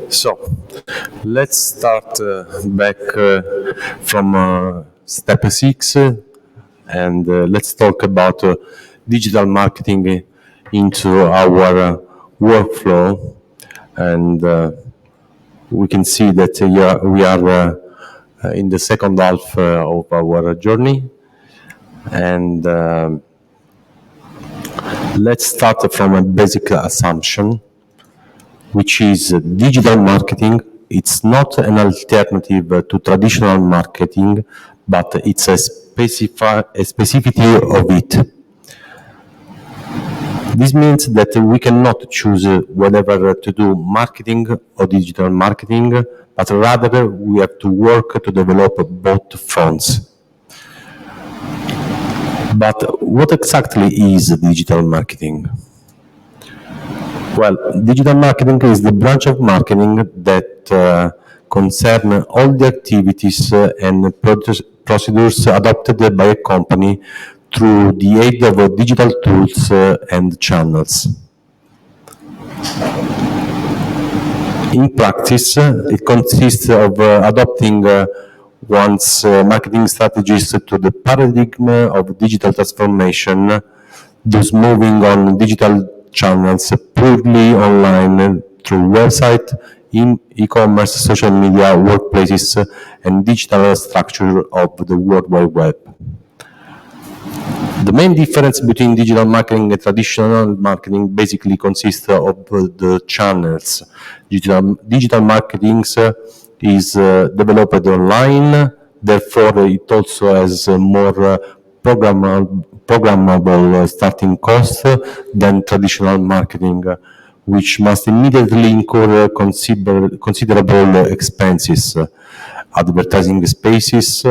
So, let's start back from step 6 and let's talk about digital marketing into our workflow. And we can see that we are in the second half of our journey. And let's start from a basic assumption, which is digital marketing. It's not an alternative to traditional marketing, but it's a specificity of it. This means that we cannot choose whether to do marketing or digital marketing, but rather we have to work to develop both fronts. But what exactly is digital marketing? Well, digital marketing is the branch of marketing that concern all the activities and procedures adopted by a company through the aid of digital tools and channels. In practice, it consists of adopting one's marketing strategies to the paradigm of digital transformation, thus moving on digital channels purely online through website, e-commerce, social media, workplaces, and digital structure of the World Wide Web. The main difference between digital marketing and traditional marketing basically consists of the channels. Digital marketing is developed online, therefore it also has more programmable starting cost than traditional marketing, which must immediately incur considerable expenses. Advertising spaces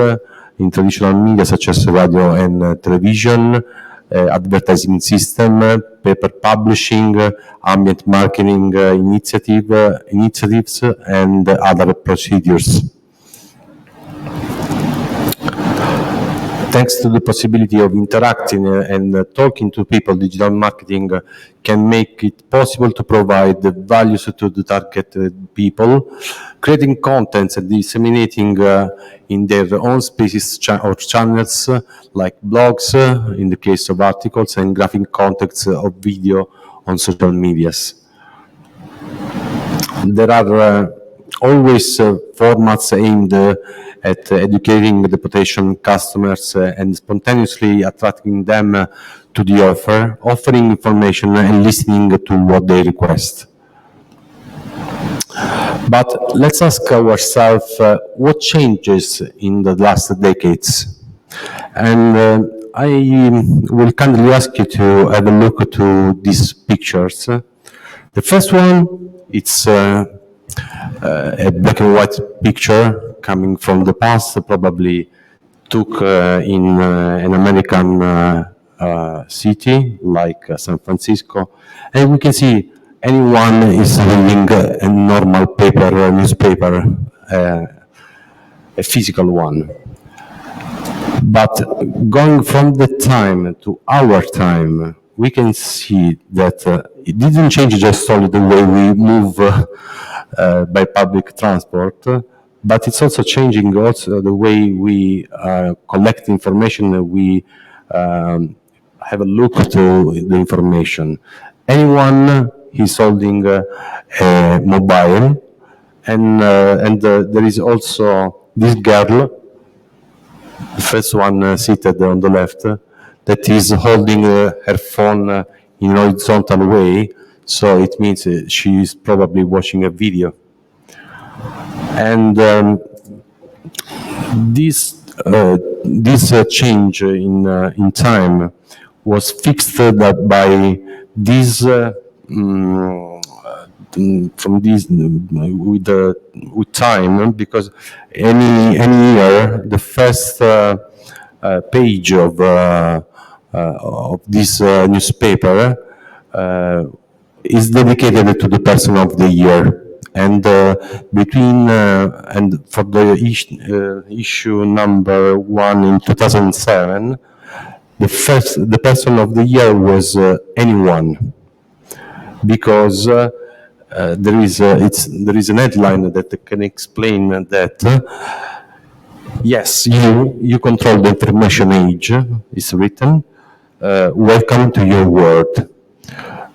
in traditional media such as radio and television, advertising system, paper publishing, ambient marketing initiatives, and other procedures. Thanks to the possibility of interacting and talking to people, digital marketing can make it possible to provide values to the target people, creating contents and disseminating in their own spaces or channels, like blogs, in the case of articles, and graphic contents of video on social medias. There are always formats aimed at educating the potential customers and spontaneously attracting them to the offer, offering information and listening to what they request. But let's ask ourselves what changes in the last decades. And I will kindly ask you to have a look to these pictures. The first one, it's a black and white picture coming from the past, probably took in an American city like San Francisco, and we can see anyone is reading a normal newspaper, a physical one. But going from the time to our time, we can see that it didn't change just only the way we move by public transport, but it's also changing also the way we collect information, we have a look to the information. Anyone is holding a mobile, and there is also this girl, the first one seated on the left, that is holding her phone in a horizontal way, so it means she is probably watching a video. And this change in time was fixed by this from this with time, because any year the first page of this newspaper is dedicated to the person of the year. And between and for the issue number 1 in 2007, the person of the year was anyone, because there is an headline that can explain that. Yes, you control the information age. It's written. Welcome to your world.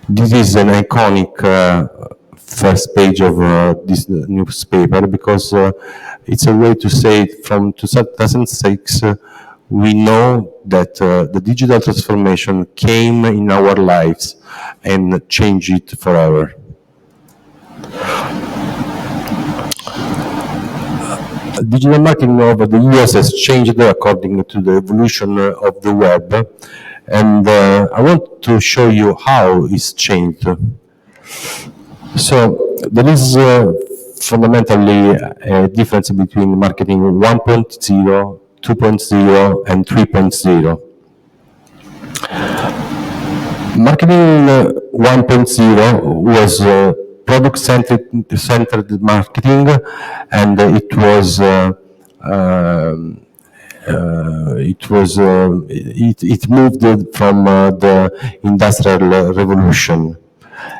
This is an iconic first page of this newspaper because it's a way to say from 2006 we know that the digital transformation came in our lives and changed it forever. Digital marketing over the years has changed according to the evolution of the web, and I want to show you how it's changed. So there is fundamentally a difference between marketing 1.0, 2.0, and 3.0. Marketing 1.0 was product-centered marketing, and it moved from the Industrial Revolution.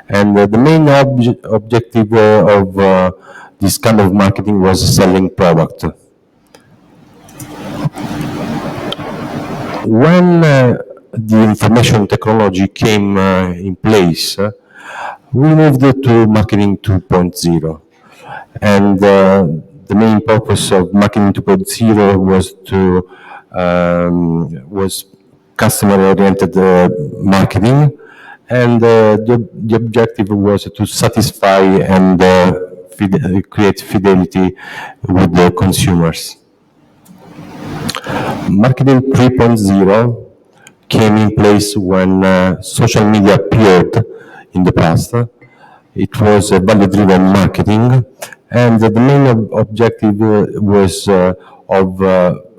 And the main objective of this kind of marketing was selling product. When the information technology came in place, we moved to marketing 2.0. And the main purpose of marketing 2.0 was customer-oriented marketing, and the objective was to satisfy and create fidelity with the consumers. Marketing 3.0 came in place when social media appeared in the past. It was value-driven marketing, and the main objective was of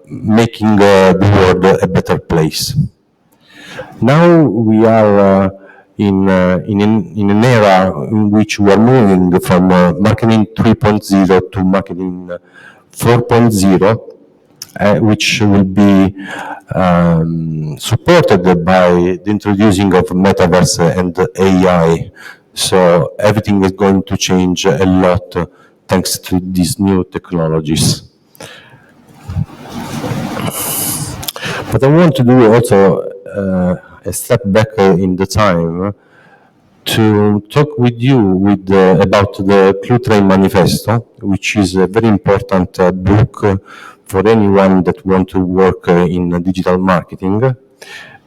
making the world a better place. Now we are in an era in which we are moving from marketing 3.0 to marketing 4.0, which will be supported by the introducing of metaverse and AI. So everything is going to change a lot thanks to these new technologies. But I want to do also a step back in the time to talk with you about the Clue Train Manifesto, which is a very important book for anyone that wants to work in digital marketing,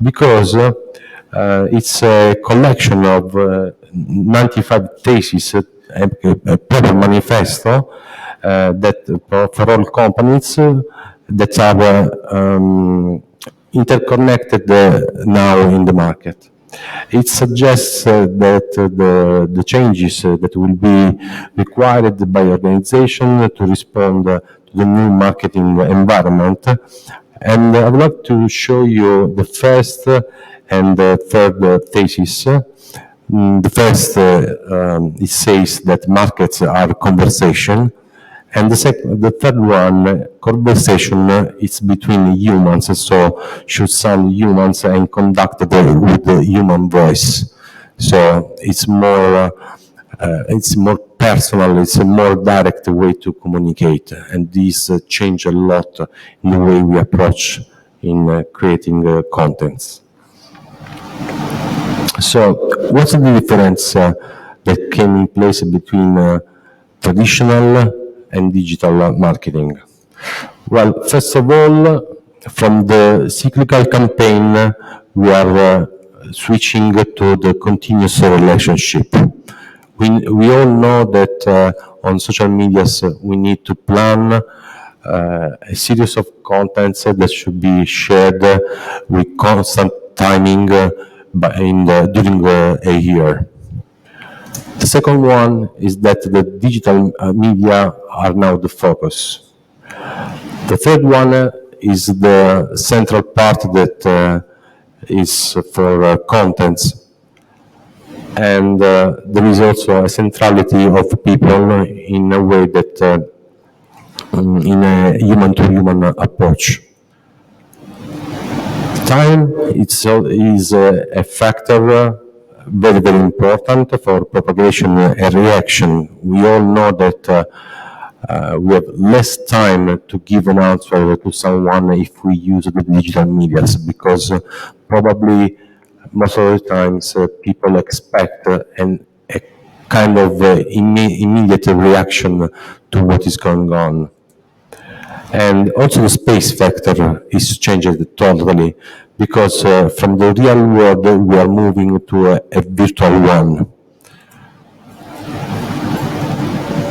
because it's a collection of 95 theses, a proper manifesto that for all companies that are interconnected now in the market. It suggests that the changes that will be required by organization to respond to the new marketing environment. And I would like to show you the first and the third thesis. The first, it says that markets are conversation. And the third one, conversation is between humans, so should sound humans and conducted with the human voice. So it's more personal, it's a more direct way to communicate, and this change a lot in the way we approach in creating contents. So what's the difference that came in place between traditional and digital marketing? Well, first of all, from the cyclical campaign, we are switching to the continuous relationship. We all know that on social medias we need to plan a series of contents that should be shared with constant timing during a year. The second one is that the digital media are now the focus. The third one is the central part that is for contents. And there is also a centrality of people in a way that, in a human-to-human approach. Time is a factor very, very important for propagation and reaction. We all know that we have less time to give an answer to someone if we use the digital medias, because probably most of the times people expect a kind of immediate reaction to what is going on. And also the space factor is changed totally, because from the real world we are moving to a virtual one.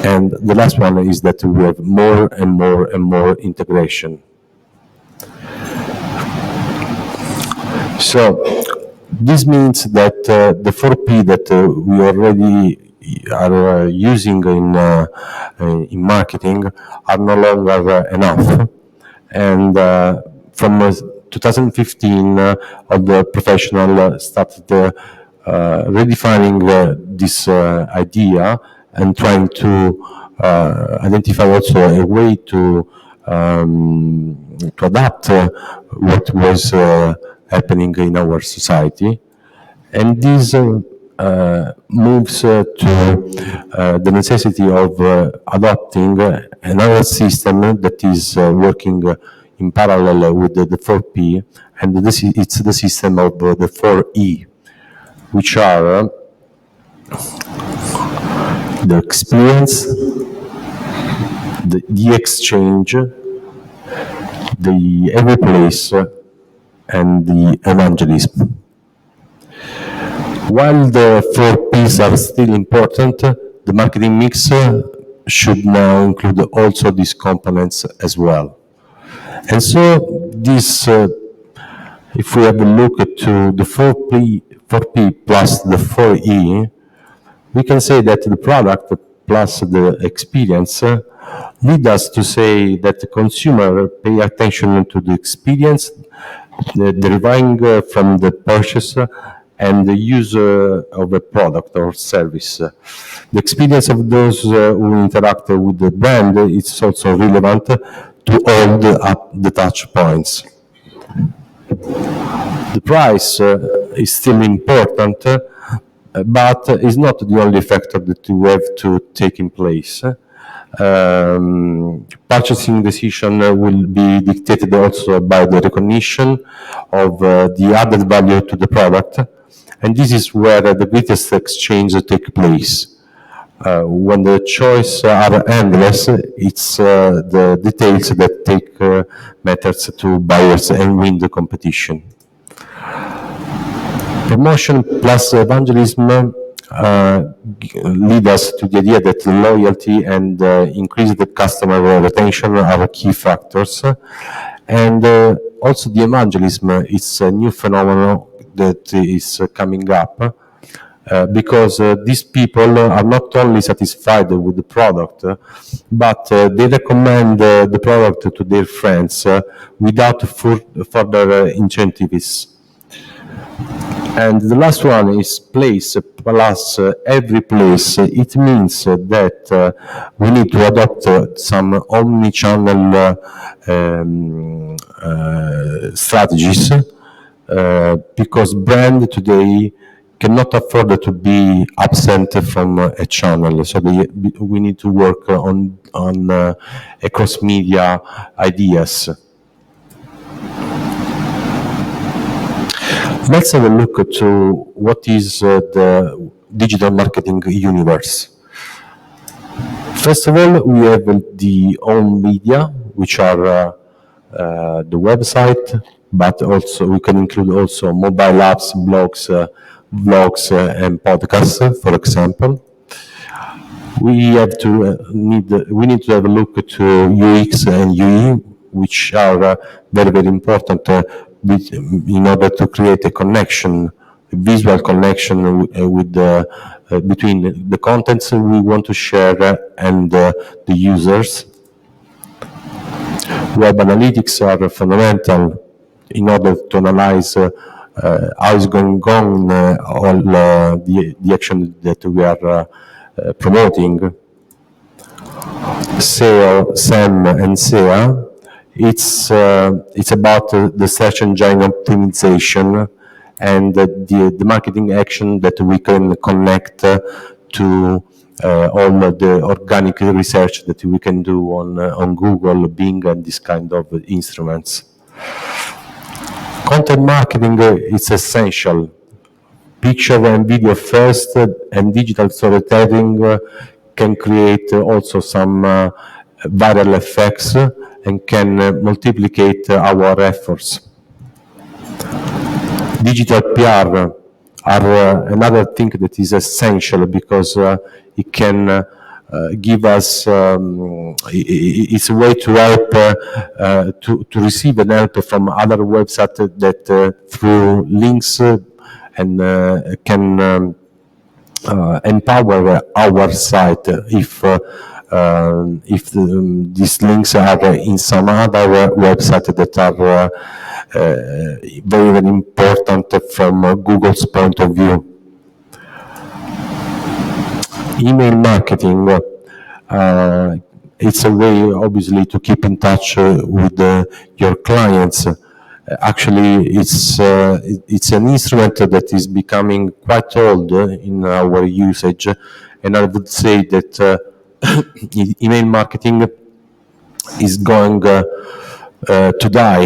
And the last one is that we have more and more and more integration. So this means that the 4P that we already are using in marketing are no longer enough. And from 2015, all the professional started redefining this idea and trying to identify also a way to adapt what was happening in our society. And this moves to the necessity of adopting another system that is working in parallel with the 4P, and it's the system of the 4E, which are the experience, the exchange, the every place, and the evangelism. While the 4Ps are still important, the marketing mix should now include also these components as well. And so this, if we have a look to the 4P plus the 4E, we can say that the product plus the experience lead us to say that the consumer pay attention to the experience deriving from the purchase and the use of a product or service. The experience of those who interact with the brand is also relevant to all the touch points. The price is still important, but is not the only factor that you have to take in place. Purchasing decision will be dictated also by the recognition of the added value to the product, and this is where the greatest exchange takes place. When the choices are endless, it's the details that take matters to buyers and win the competition. Promotion plus evangelism lead us to the idea that loyalty and increased customer retention are key factors. And also the evangelism is a new phenomenon that is coming up because these people are not only satisfied with the product, but they recommend the product to their friends without further incentives. And the last one is place plus every place. It means that we need to adopt some omni-channel strategies because brand today cannot afford to be absent from a channel. So we need to work on cross-media ideas. Let's have a look to what is the digital marketing universe. First of all, we have the own media, which are the website, but also we can include also mobile apps, blogs, vlogs, and podcasts, for example. We need to have a look to UX and UE, which are very, very important in order to create a connection, a visual connection with between the contents we want to share and the users. Web analytics are fundamental in order to analyze how is going on all the action that we are promoting. SEO, SEM, and SEA. It's about the search engine optimization, and the marketing action that we can connect to all the organic research that we can do on Google, Bing, and this kind of instruments. Content marketing is essential. Picture and video first, and digital storytelling can create also some viral effects and can multiplicate our efforts. Digital PR are another thing that is essential because it can give us, it's a way to help, to receive an help from other websites that through links and can empower our site if these links are in some other website that are very, very important from Google's point of view. Email marketing, it's a way, obviously, to keep in touch with your clients. Actually, it's an instrument that is becoming quite old in our usage, and I would say that email marketing is going to die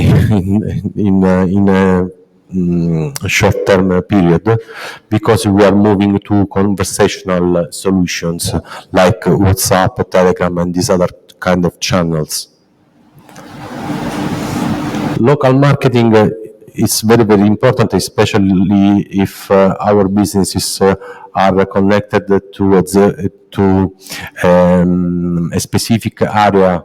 in a short-term period because we are moving to conversational solutions like WhatsApp, Telegram, and these other kind of channels. Local marketing is very, very important, especially if our businesses are connected to a specific area.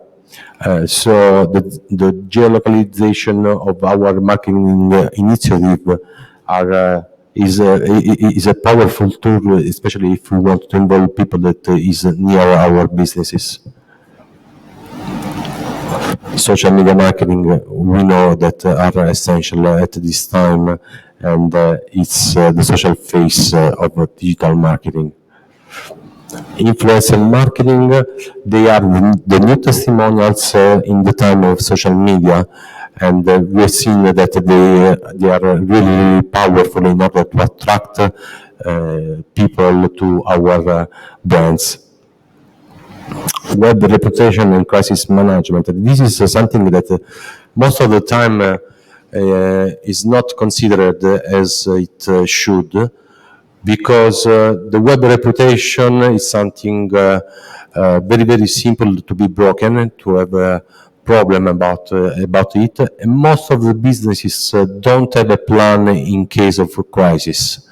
So the geolocalization of our marketing initiative is a powerful tool, especially if we want to involve people that is near our businesses. Social media marketing, we know that are essential at this time, and it's the social face of digital marketing. Influencer marketing, they are the new testimonials in the time of social media, and we've seen that they are really powerful in order to attract people to our brands. Web reputation and crisis management. This is something that most of the time is not considered as it should, because the web reputation is something very, very simple to be broken, to have a problem about it. And most of the businesses don't have a plan in case of a crisis.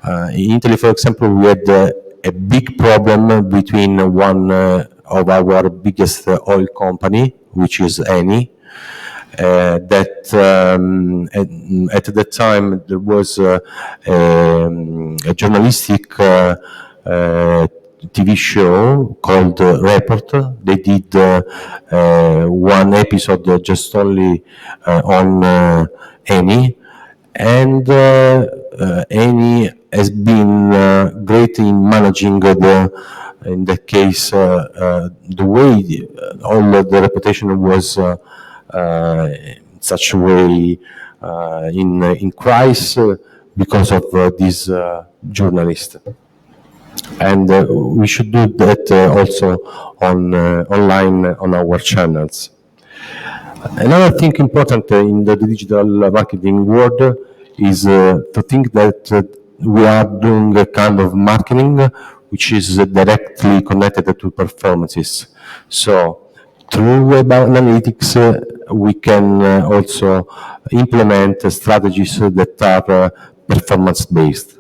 In Italy, for example, we had a big problem between one of our biggest oil company, which is Eni, that at the time there was a journalistic TV show called Report. They did one episode just only on Eni, and Eni has been great in managing in that case, the way all the reputation was such a way in crisis because of this journalist. And we should do that also online on our channels. Another thing important in the digital marketing world is to think that we are doing a kind of marketing which is directly connected to performances. So through web analytics, we can also implement strategies that are performance-based.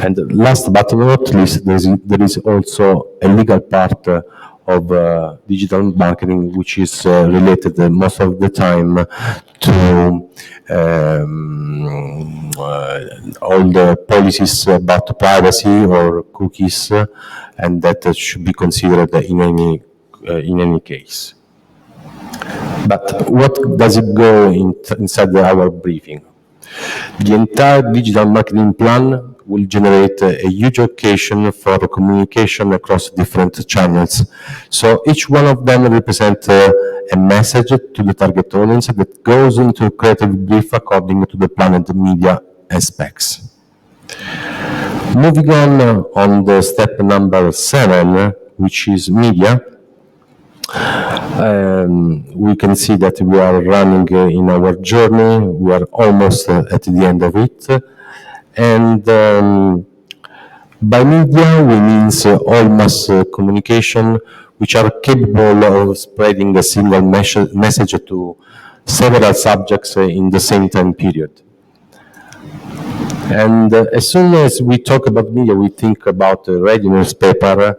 And last but not least, there is also a legal part of digital marketing, which is related most of the time to all the policies about privacy or cookies, and that should be considered in any case. But what does it go inside our briefing? The entire digital marketing plan will generate a huge occasion for communication across different channels. So each one of them represents a message to the target audience that goes into creative brief according to the planned media aspects. Moving on the step number 7, which is media, we can see that we are running in our journey. We are almost at the end of it. And by media, we mean all mass communication which are capable of spreading a single message to several subjects in the same time period. And as soon as we talk about media, we think about radio, newspaper,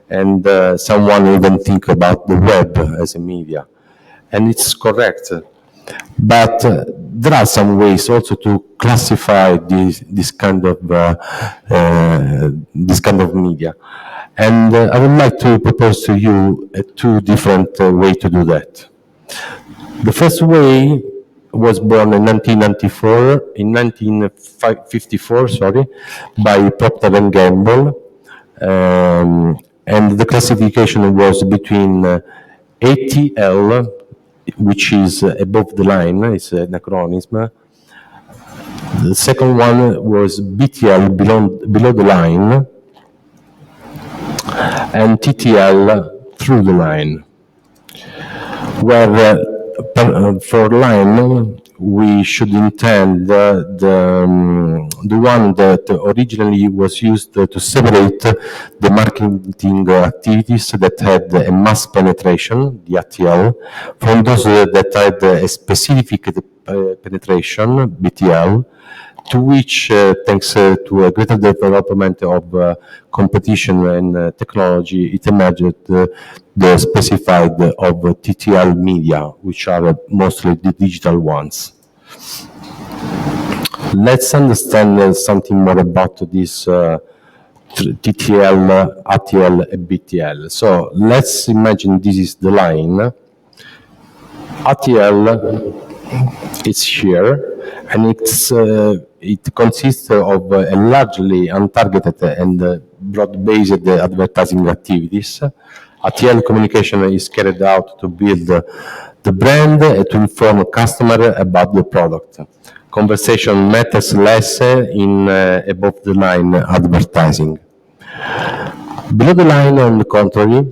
and someone even think about the web as a media. And it's correct. But there are some ways also to classify this kind of media. And I would like to propose to you two different ways to do that. The first way was born in 1954, by Procter and Gamble, and the classification was between ATL, which is above the line, it's an acronym. The second one was BTL, below the line, and TTL, through the line, where for line we should intend the one that originally was used to separate the marketing activities that had a mass penetration, the ATL, from those that had a specific penetration, BTL, to which, thanks to a greater development of competition and technology, it emerged the specified of TTL media, which are mostly the digital ones. Let's understand something more about this TTL, ATL, and BTL. So let's imagine this is the line. ATL, it's here, and it consists of a largely untargeted and broad-based advertising activities. ATL communication is carried out to build the brand and to inform a customer about the product. Conversation matters less in above-the-line advertising. Below the line, on the contrary,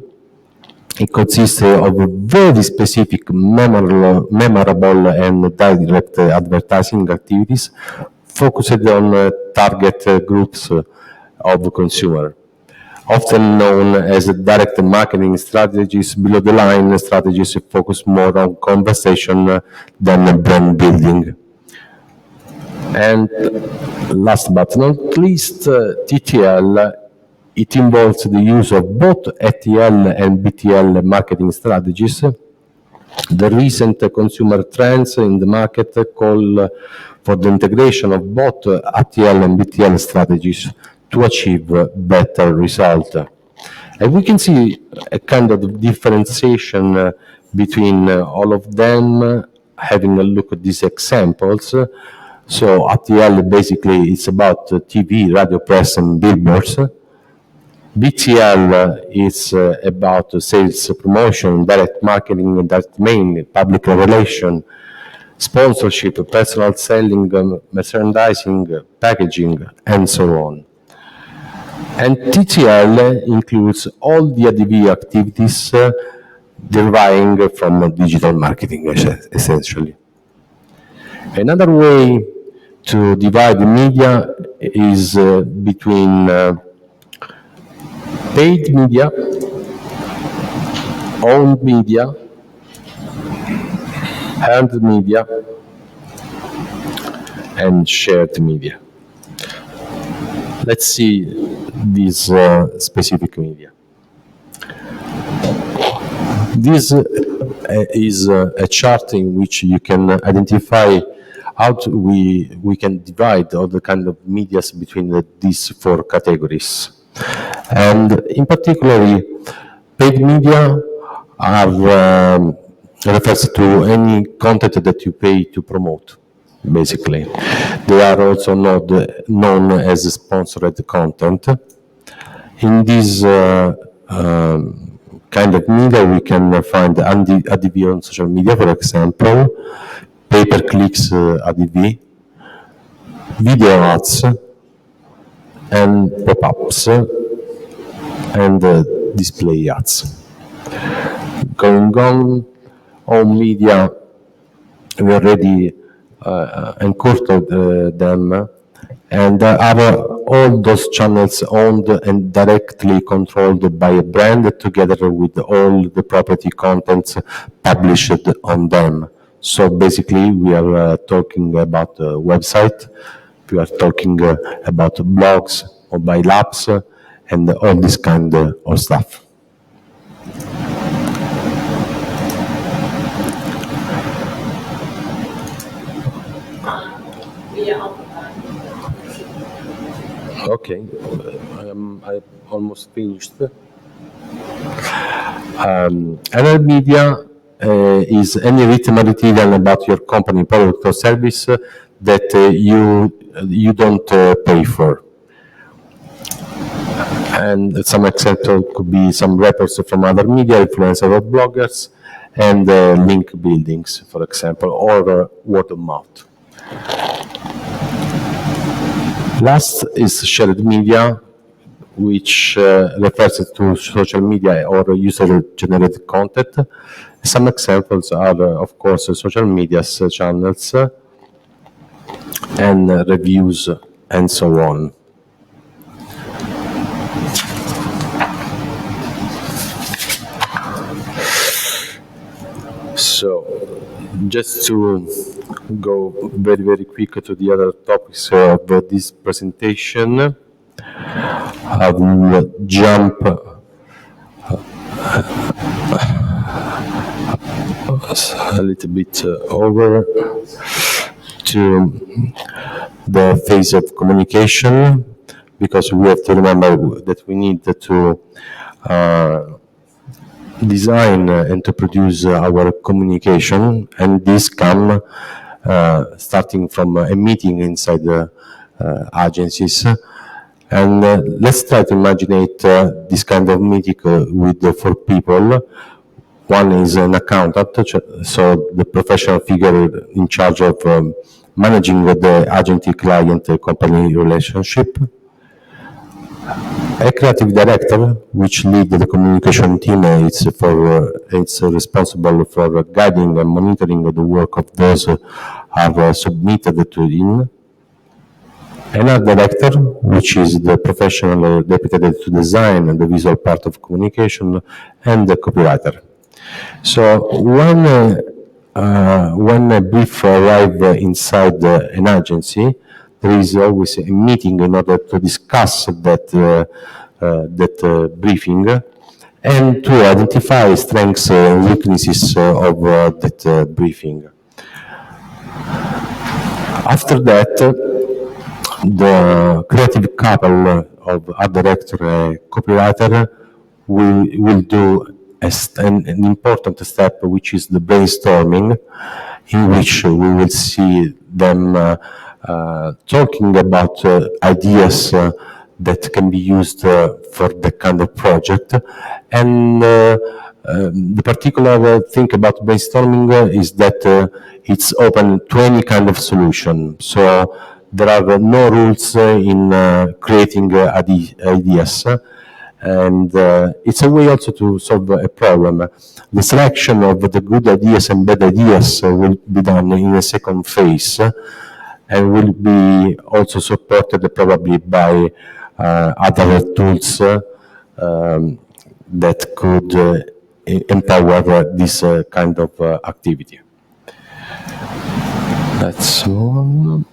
it consists of very specific, memorable and direct advertising activities focused on target groups of consumer, often known as direct marketing strategies. Below the line strategies focus more on conversation than brand building. And last but not least, TTL, it involves the use of both ATL and BTL marketing strategies. The recent consumer trends in the market call for the integration of both ATL and BTL strategies to achieve better results. And we can see a kind of differentiation between all of them, having a look at these examples. So ATL basically is about TV, radio, press, and billboards. BTL is about sales promotion, direct marketing, direct mail, public relation, sponsorship, personal selling, merchandising, packaging, and so on. And TTL includes all the ADV activities deriving from digital marketing, essentially. Another way to divide the media is between paid media, owned media, earned media, and shared media. Let's see these specific media. This is a chart in which you can identify how we can divide all the kind of medias between these four categories. And in particular, paid media refers to any content that you pay to promote. basically. They are also not known as sponsored content. In this kind of media, we can find ADV on social media, for example, pay-per-clicks ADV, video ads, and pop-ups, and display ads. Going on, all media, we already encountered them, and are all those channels owned and directly controlled by a brand together with all the property contents published on them. So basically, we are talking about a website, we are talking about blogs, mobile apps, and all this kind of stuff. Okay, I almost finished. Other media is any written material about your company, product, or service that you don't pay for. And some example could be some reports from other media, influencers or bloggers, and link buildings, for example, or word of mouth. Last is shared media, which refers to social media or user-generated content. Some examples are, of course, social media channels and reviews and so on. So, just to go very, very quick to the other topics of this presentation, I will jump a little bit over to the phase of communication, because we have to remember that we need to design and to produce our communication, and this come starting from a meeting inside the agencies. And let's try to imagine this kind of meeting with 4 people. One is an accountant, so the professional figure in charge of managing the agent-client company relationship. A creative director, which leads the communication team, it's responsible for guiding and monitoring the work of those who are submitted to him. An art director, which is the professional dedicated to design and the visual part of communication, and the copywriter. So when a brief arrives inside an agency, there is always a meeting in order to discuss that briefing and to identify strengths and weaknesses of that briefing. After that, the creative couple of art director and copywriter will do an important step, which is the brainstorming, in which we will see them talking about ideas that can be used for that kind of project. And the particular thing about brainstorming is that it's open to any kind of solution. So there are no rules in creating ideas. And it's a way also to solve a problem. The selection of the good ideas and bad ideas will be done in a second phase, and will be also supported probably by other tools that could empower this kind of activity. That's all.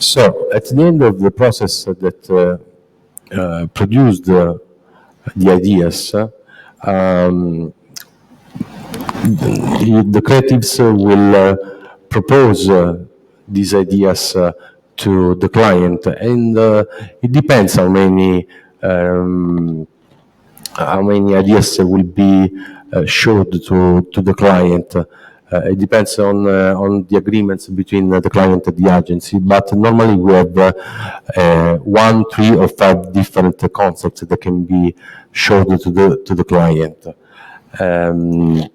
So, at the end of the process that produced the ideas, the creatives will propose these ideas to the client, and it depends um, how many ideas will be showed to the client. It depends on the agreements between the client and the agency, but normally we have one, three, or five different concepts that can be showed to the client. Um,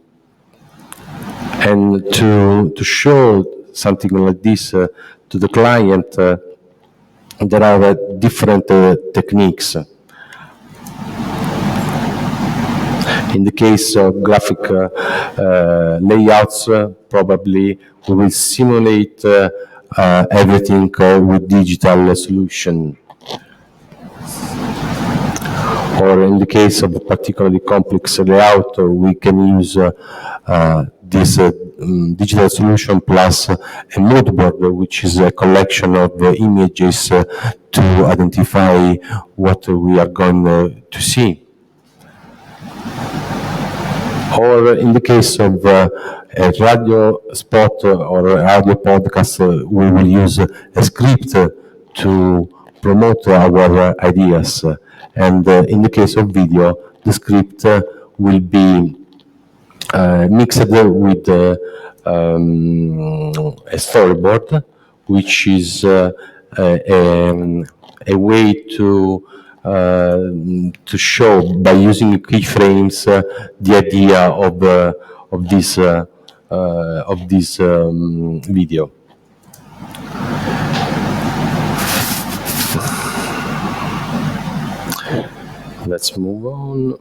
and to show something like this to the client, there are different techniques. In the case of graphic layouts, probably we will simulate everything with digital solution. Or in the case of a particularly complex layout, we can use this digital solution plus a mood board, which is a collection of images to identify what we are going to see. Or in the case of a radio spot or a radio podcast, we will use a script to promote our ideas. And in the case of video, the script will be mixed with a storyboard, which is a way to show by using keyframes the idea of this video. Let's move on.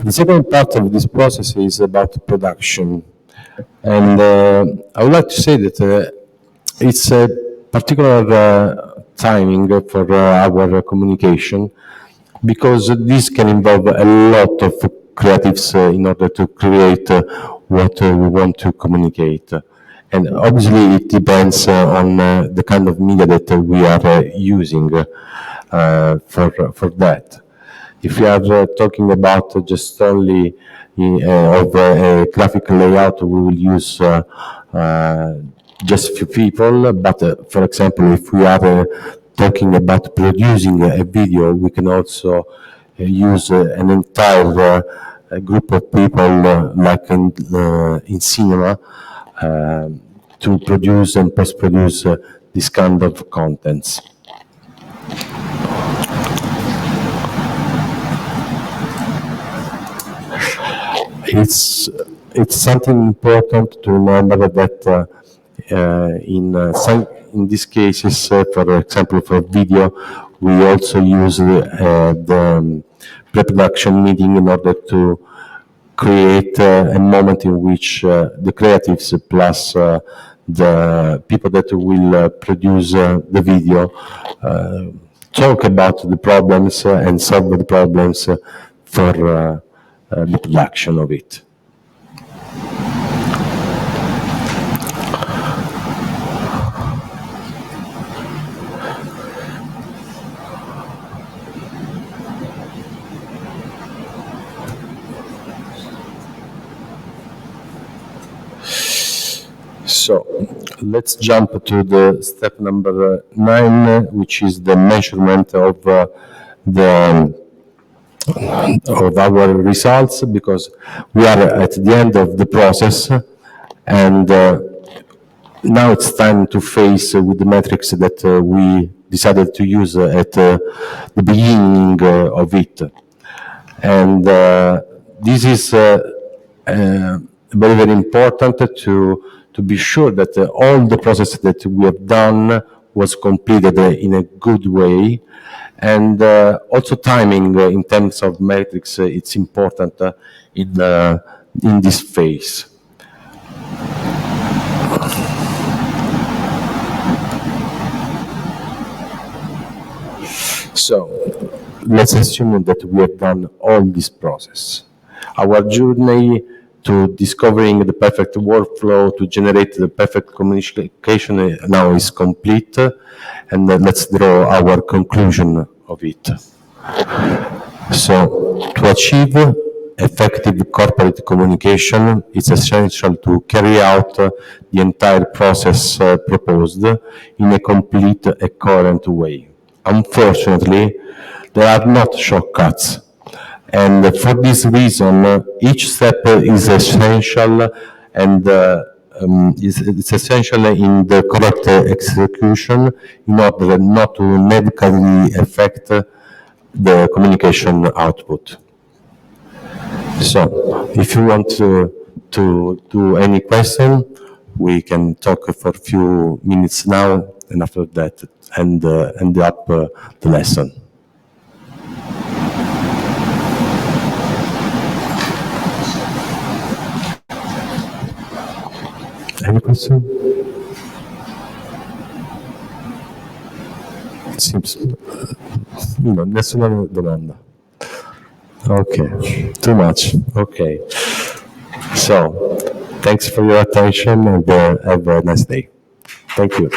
The second part of this process is about production. And I would like to say that it's a particular timing for our communication, because this can involve a lot of creatives in order to create what we want to communicate. And obviously it depends on the kind of media that we are using for that. If we are talking about just only of a graphic layout, we will use just few people. But for example, if we are talking about producing a video, we can also use an entire group of people, like in cinema, to produce and post-produce this kind of contents. It's something important to remember that in these cases, for example, for video, we also use the pre-production meeting in order to create a moment in which the creatives plus the people that will produce the video talk about the problems and solve the problems for the production of it. So let's jump to the step number 9, which is the measurement of our results, because we are at the end of the process, and now it's time to face with the metrics that we decided to use at the beginning of it. And this is very, very important to be sure that all the process that we have done was completed in a good way. And also timing in terms of metrics, it's important in this phase. So let's assume that we have done all this process. Our journey to discovering the perfect workflow to generate the perfect communication now is complete, and let's draw our conclusion of it. So, to achieve effective corporate communication, it's essential to carry out the entire process proposed in a complete and coherent way. Unfortunately, there are not shortcuts, and for this reason, each step is essential and it's essential in the correct execution in order not to negatively affect the communication output. So, if you want to do any question, we can talk for a few minutes now, and after that, end up the lesson. Any question? Seems, no, nessuna domanda. Okay, too much. Okay. So, thanks for your attention and have a nice day. Thank you.